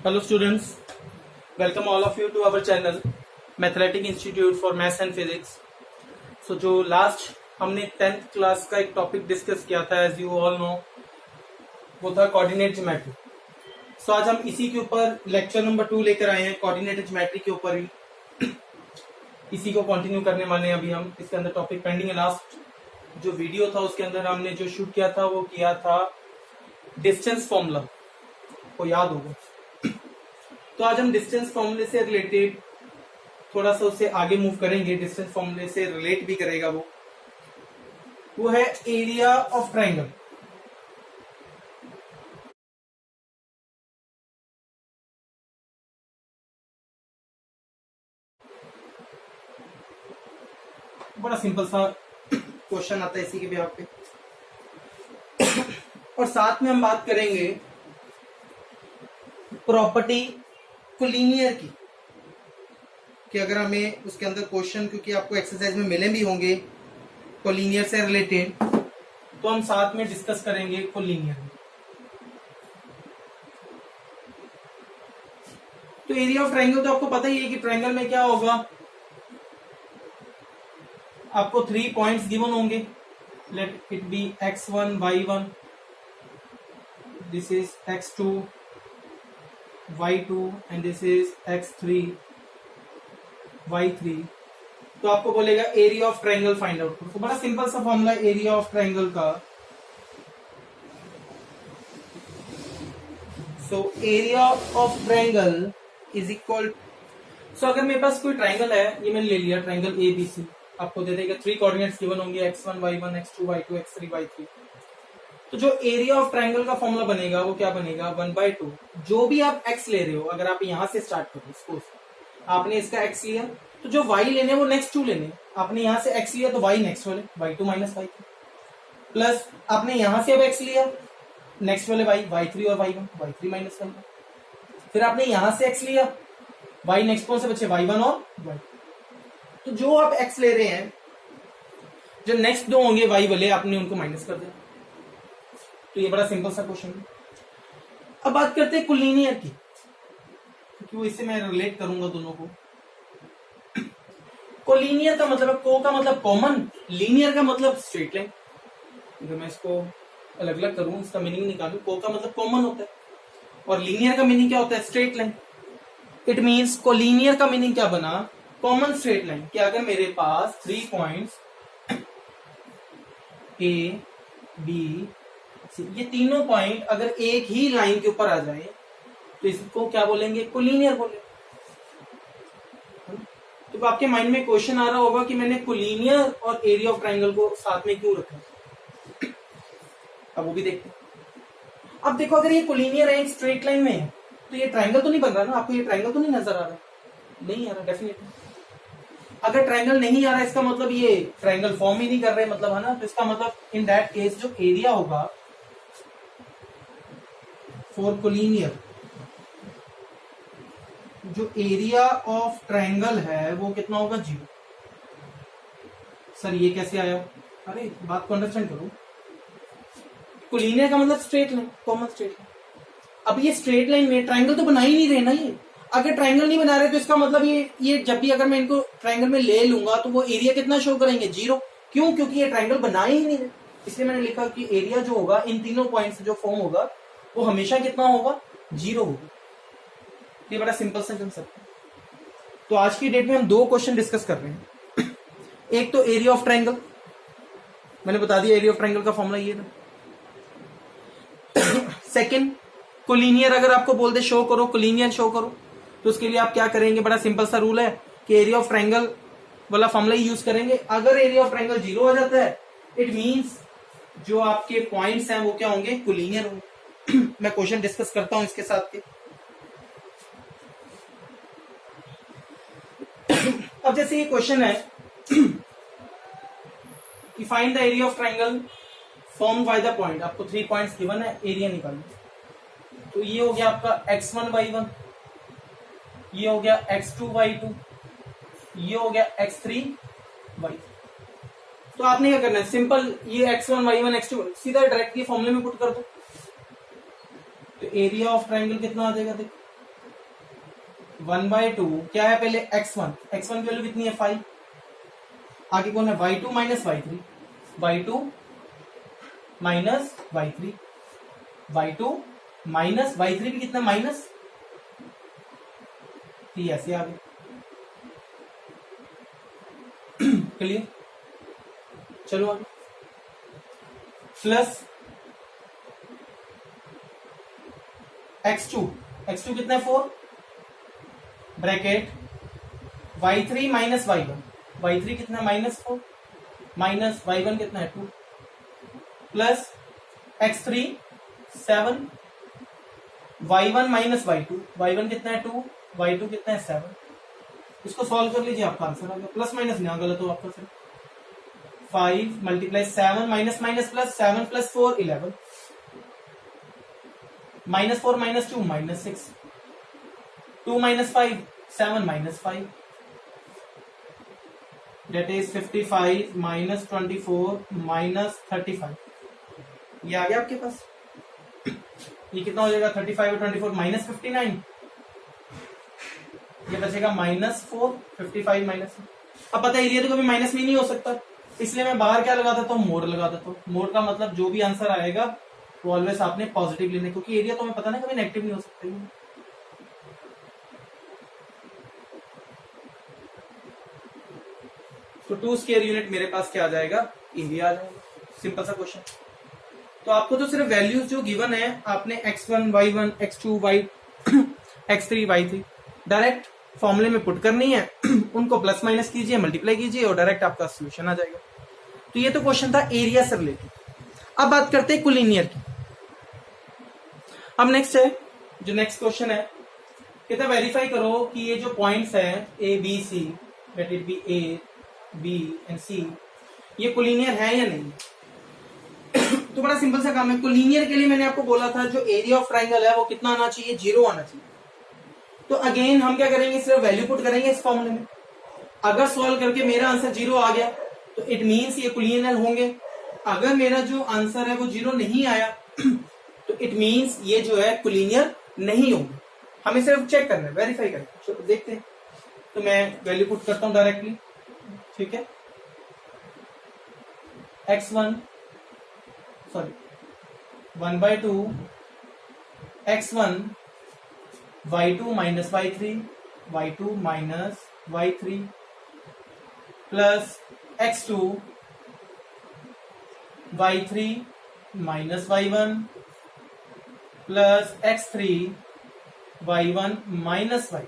Hello students, welcome all of you to our channel Mathematics Institute for Maths and Physics. So जो last हमने 10th class का एक topic discuss किया था as you all know वो था coordinate geometry. सो आज हम इसी के ऊपर लेक्चर नंबर 2 लेकर आए हैं. कोऑर्डिनेट ज्योमेट्री के ऊपर ही इसी को कंटिन्यू करने वाले हैं. अभी हम इसके अंदर टॉपिक पेंडिंग है. लास्ट जो वीडियो था उसके अंदर हमने जो शूट किया था वो किया था डिस्टेंस फॉर्मूला, को याद होगा. तो आज हम डिस्टेंस फॉर्मूले से रिलेटेड थोड़ा सा उससे आगे मूव करेंगे. डिस्टेंस फॉर्मूले से रिलेट भी करेगा वो है एरिया ऑफ ट्रायंगल. बड़ा सिंपल सा क्वेश्चन आता है इसी के बिहाफ पे. और साथ में हम बात करेंगे प्रॉपर्टी कोलिनियर की, कि अगर हमें उसके अंदर क्वेश्चन, क्योंकि आपको एक्सरसाइज में मिले भी होंगे कोलिनियर से रिलेटेड, तो हम साथ में डिस्कस करेंगे कोलिनियर. तो एरिया ऑफ ट्रायंगल तो आपको पता ही है कि ट्रायंगल में क्या होगा. आपको 3 पॉइंट्स गिवन होंगे. Let it be x1 y1, this is x2 y2 and this is x3 y3. तो आपको बोलेगा area of triangle find out. तो बड़ा सिंपल सा फॉर्मूला एरिया ऑफ ट्रायंगल का. So area of triangle is equal. So अगर मेरे पास कोई ट्रायंगल है, ये मैंने ले लिया ट्रायंगल ABC, आपको दे देगा 3 कोऑर्डिनेट्स गिवन होंगे x1 y1 x2 y2 x3 y3. तो जो एरिया ऑफ ट्रायंगल का फॉर्मूला बनेगा वो क्या बनेगा 1/2. जो भी आप x ले रहे हो, अगर आप यहां से स्टार्ट करो, सपोज आपने इसका x लिया, तो जो y लेने वो नेक्स्ट 2 लेने. आपने यहां से x लिया तो y नेक्स्ट वाले y2 माइनस y3, प्लस आपने यहां से अब x लिया, नेक्स्ट वाले y3 और y1 y3 माइनस y1. फिर आपने यहां से x लिया, y नेक्स्ट कौन से बचे y1 और y. तो जो आप x ले रहे हैं, जो नेक्स्ट 2 होंगे y वाले, आपने उनको माइनस कर दिया. तो ये बड़ा सिंपल सा क्वेश्चन है. अब बात करते हैं कोलिनियर की, क्योंकि वो इससे मैं रिलेट करूंगा दोनों को. कोलिनियर का मतलब है, को का मतलब कॉमन, लीनियर का मतलब स्ट्रेट लाइन. अगर मैं इसको अलग अलग करूं, इसका मीनिंग निकालूं, को का मतलब कॉमन होता है और लीनियर का मीनिंग क्या होता है, straight line. It means collinear का मीनिंग क्या बना, कॉमन स्ट्रेट लाइन. कि अगर मेरे पास 3 पॉइंट्स A B C, ये तीनों पॉइंट अगर एक ही लाइन के ऊपर आ जाए तो इसको क्या बोलेंगे, कोलिनियर बोलेंगे. तो आपके माइंड में क्वेश्चन आ रहा होगा कि मैंने कोलिनियर और एरिया ऑफ ट्रायंगल को साथ में क्यों रखा. अब वो भी देखते हैं. अब देखो, अगर ये कोलिनियर है, एक स्ट्रेट लाइन में है, तो ये ट्रायंगल तो नहीं बन रहा ना. आपको ये ट्रायंगल तो नहीं नजर आ रहा, नहीं आ रहा डेफिनेटली. अगर ट्रायंगल नहीं आ रहा, इसका मतलब ये ट्रायंगल फॉर्म ही नहीं कर रहे, मतलब है ना. तो इसका मतलब इन दैट केस जो एरिया होगा फॉर कोलिनियर, जो एरिया ऑफ ट्रायंगल है वो कितना होगा, 0. सर ये कैसे आया, अरे बात को अंडरस्टैंड करो. कोलिनियर का मतलब straight line, common straight line. अब ये स्ट्रेट लाइन में ट्रायंगल तो बना ही नहीं रहे ना. ये अगर ट्रायंगल नहीं बना रहे तो इसका मतलब ये जब भी अगर मैं इनको ट्रायंगल में ले लूंगा तो वो एरिया कितना शो करेंगे, 0. क्यों, क्योंकि ये ट्रायंगल बना ही नहीं रहे. इसलिए मैंने लिखा कि एरिया जो होगा इन तीनों पॉइंट से जो फॉर्म होगा वो हमेशा कितना होगा, 0 होगा. ये बड़ा सिंपल सा कंसेप्ट है. तो आज की डेट में हम 2 क्वेश्चन डिस्कस कर रहे हैं. एक तो एरिया ऑफ ट्रायंगल, मैंने बता दिया एरिया ऑफ ट्रायंगल का फॉर्मूला ये था. सेकंड कोलिनियर, अगर आपको बोल दे शो करो, कोलिनियर शो करो, तो उसके लिए आप क्या करेंगे, बड़ा सिंपल सा रूल है कि एरिया ऑफ ट्रायंगल वाला फॉर्मूला ही यूज करेंगे. अगर एरिया ऑफ ट्रायंगल 0 हो जाता है, इट मींस जो आपके पॉइंट्स हैं वो क्या होंगे, कोलिनियर होंगे. मैं क्वेश्चन डिस्कस करता हूं इसके साथ के. अब जैसे ये क्वेश्चन है कि find the area of triangle form by the point. आपको 3 पॉइंट्स गिवन है, एरिया निकालना. तो ये हो गया आपका x1 y1, ये हो गया x2 y2, ये हो गया x3 y. तो आपने क्या करना है, सिंपल ये x1 y1 x2 सीधा डायरेक्टली फॉर्मूले में पुट कर दो. तो एरिया ऑफ ट्रायंगल कितना आ जाएगा, देखो 1/2 क्या है पहले x1 की वैल्यू कितनी है 5, आगे कौन है y2 minus y3, y2 minus y3, y2 minus y3 भी कितना माइनस, तो ऐसे आगे क्लियर। चलो आगे प्लस x2 कितना है 4 ब्रैकेट y3 माइनस y1 कितना -4 माइनस y1 कितना है 2 plus x3 7 y1 minus y1 कितना है 2 y2 कितना है 7। इसको सॉल्व कर लीजिए, आपका आंसर आ गया। प्लस माइनस नहीं गलत हो आपका सिर्फ 5 multiply 7 minus minus plus 7 plus 4 11 -4 minus 2 -6 2 minus 5 7 minus 5 that is 55 minus 24 minus 35। ये आ गया आपके पास। ये कितना हो जाएगा 35 और 24 माइनस 59, ये बचेगा -4 55 माइनस। अब पता है एरिया तो कभी माइनस में नहीं हो सकता, इसलिए मैं बाहर क्या लगा देता हूँ मोड लगा देता हूँ। मोड का मतलब जो भी आंसर आएगा वो ऑलवेज आपने पॉजिटिव लेने, क्योंकि एरिया तो हमें पता नहीं कभी नेगेटिव नहीं हो सकता है। तो 2 स्क्वायर यूनिट मेरे पास क्या आ जाएगा एरिया आ जाएगा। सिंपल सा क्वेश्चन। तो आपको तो सिर्फ वैल्यूज जो गिवन है आपने x1 y1 x2 y x3 y3 direct फॉर्मूले में पुट करनी है, उनको प्लस माइनस कीजिए मल्टीप्लाई कीजिए और डायरेक्ट आपका सोल्यूशन आ जाएगा। तो ये तो क्वेश्चन था एरिया से रिलेटेड। अब बात करते हैं कोलिनियर की। अब नेक्स्ट है जो नेक्स्ट क्वेश्चन है, कहता है वेरीफाई करो कि ये जो पॉइंट्स है A B C, let it be A B and C, ये कोलिनियर है या नहीं। तो बड़ा सिंपल सा काम है। कोलिनियर के लिए मैंने आपको बोला था जो एरिया ऑफ ट्राइंगल है वो कितना आना चाहिए 0 आना चाहिए। तो अगेन हम क्या करेंगे सिर्फ वैल्यू पुट करेंगे इस फॉर्मूले में। अगर सॉल्व करके मेरा आंसर 0 आ गया तो इट मींस ये कोलिनियर होंगे। अगर मेरा जो आंसर है वो 0 नहीं आया तो इट मींस ये जो है कोलिनियर नहीं होंगे। हमें सिर्फ चेक करना है, वेरीफाई करना है। चलो देखते हैं। तो मैं वैल्यू पुट करता हूं डायरेक्टली, ठीक है। x1 sorry 1/2 x1 y2 minus y2 minus y3 plus x2 y3 minus y1 plus x3 y1 minus y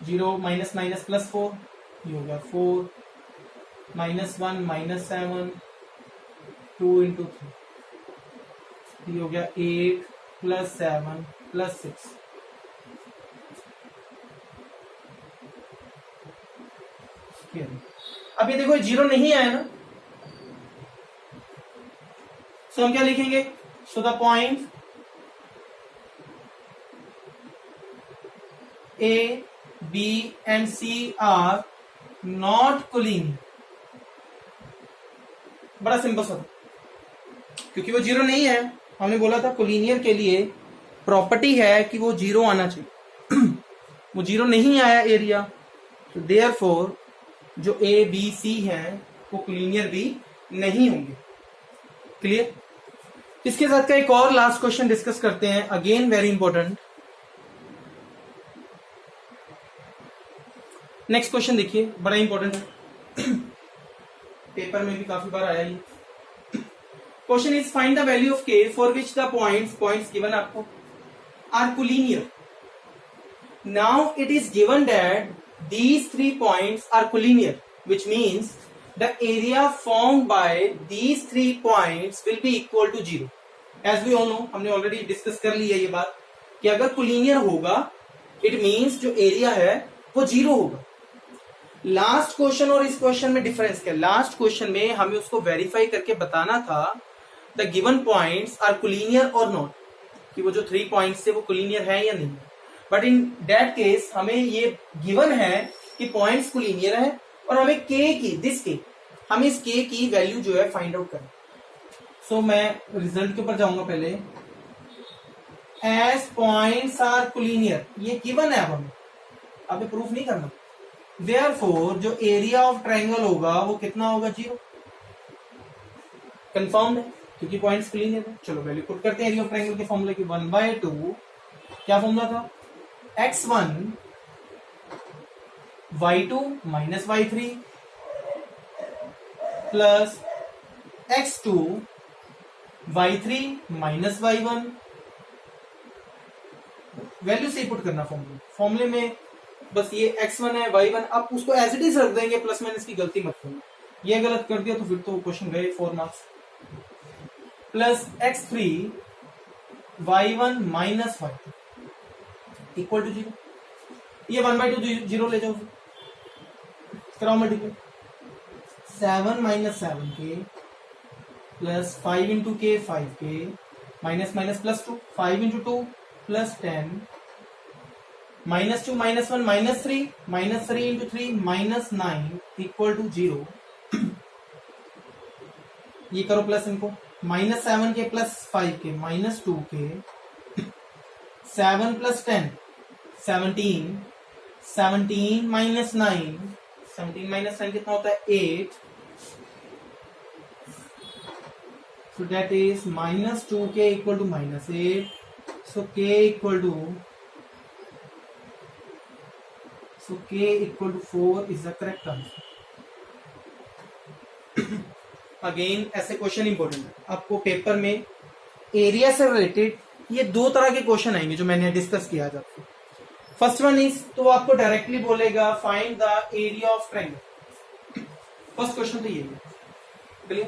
0 minus minus plus 4, ये हो गया 4 -1 -7 2 into 3, ये हो गया 8 प्लस 7 प्लस 6। अब ये देखो 0 नहीं आया ना, सो हम क्या लिखेंगे। So the point A, B and C are not collinear. बड़ा सिंपल सा, क्योंकि वो 0 नहीं है। हमने बोला था कोलिनियर के लिए प्रॉपर्टी है कि वो 0 आना चाहिए। वो 0 नहीं आया एरिया, तो देयरफॉर जो A B C है वो कोलिनियर भी नहीं होंगे। क्लियर। इसके साथ का एक और लास्ट क्वेश्चन डिस्कस करते हैं, again very important. Next question देखिए, बड़ा इंपॉर्टेंट है, पेपर में भी काफी बार आया ये question. Is find the value of k for which the points given आपको are collinear. Now it is given that these 3 points are collinear, which means the area formed by these 3 points will be equal to 0. As we all know, हमने already discuss कर लिया ये बात कि अगर collinear होगा it means जो area है वो 0 होगा। लास्ट क्वेश्चन और इस क्वेश्चन में डिफरेंस क्या? लास्ट क्वेश्चन में हमें उसको वेरीफाई करके बताना था the given points are collinear और नॉट, कि वो जो 3 पॉइंट्स थे वो कोलिनियर है या नहीं। बट इन दैट केस हमें ये गिवन है कि पॉइंट्स कोलिनियर है और हमें हमें इस k की वैल्यू जो है फाइंड आउट करना। सो मैं रिजल्ट के ऊपर जाऊंगा पहले। एज पॉइंट्स आर कोलिनियर, ये गिवन है, अब हमें अभी प्रूफ नहीं करना। देयरफॉर जो एरिया ऑफ ट्राइंगल होगा वो कितना होगा, 0। कंफर्म है क्योंकि पॉइंट्स कोलिनियर है। चलो वैल्यू पुट करते हैं एरिया ऑफ ट्राइंगल के फॉर्मूले की। 1/2 क्या फॉर्मूला था, x1 y2 minus y3 plus x2 y3 minus y1। Value से पुट करना फॉर्मूले में, बस ये x1 है y1, आप उसको एज इट इज रख देंगे, प्लस माइनस की गलती मत करना, ये गलत कर दिया तो फिर तो क्वेश्चन गए 4 marks. Plus x3 y1 minus y2 equal to 0। ये 1/2 0 ले जाओ, कराओ multiply. 7 minus 7k plus 5 into के 5k minus minus plus 2, 5 into 2 plus 10 minus 2 minus 1 minus 3 minus 3 into 3 minus 9 equal to 0। ये करो प्लस इनको, minus 7k plus 5k minus 2k, 7 plus 10 17, 17 minus 9, 17 minus 9 कितना होता है 8, so that is minus 2k equal to minus 8, so k equal to 4 is the correct answer। Again ऐसे question important है, आपको paper में एरिया से related ये 2 तरह के क्वेश्चन आएंगे जो मैंने डिस्कस किया आज आपको। फर्स्ट वन इज, तो आपको डायरेक्टली बोलेगा find the area of triangle, first question तो ये है, क्लियर।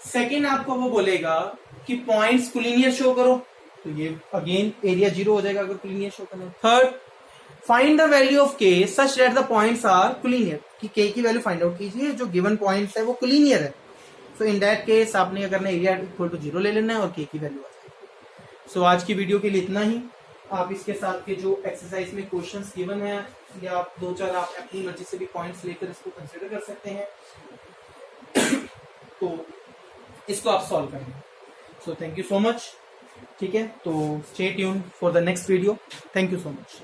सेकेंड आपको वो बोलेगा कि पॉइंट्स कोलिनियर शो करो, तो ये अगेन एरिया 0 हो जाएगा अगर कोलिनियर शो करना। Third, find the value of K such that the points are collinear, कि के की वैल्यू फाइंड आउट कीजिए जो गिवन पॉइंट्स है वो कोलिनियर है। सो इन दैट केस आपने क्या करना है, एरिया इक्वल टू 0 ले लेना है और के की वैल्यू आ जाएगी। सो आज की वीडियो के लिए इतना ही। आप इसके साथ के जो एक्सरसाइज में क्वेश्चंस गिवन है या आप 2-4 आप अपनी मर्जी से भी पॉइंट्स लेकर इसको कंसिडर कर सकते हैं, तो इसको आप सॉल्व करेंगे। So thank you so much, ठीक है। तो stay tune for the next video. Thank you so much.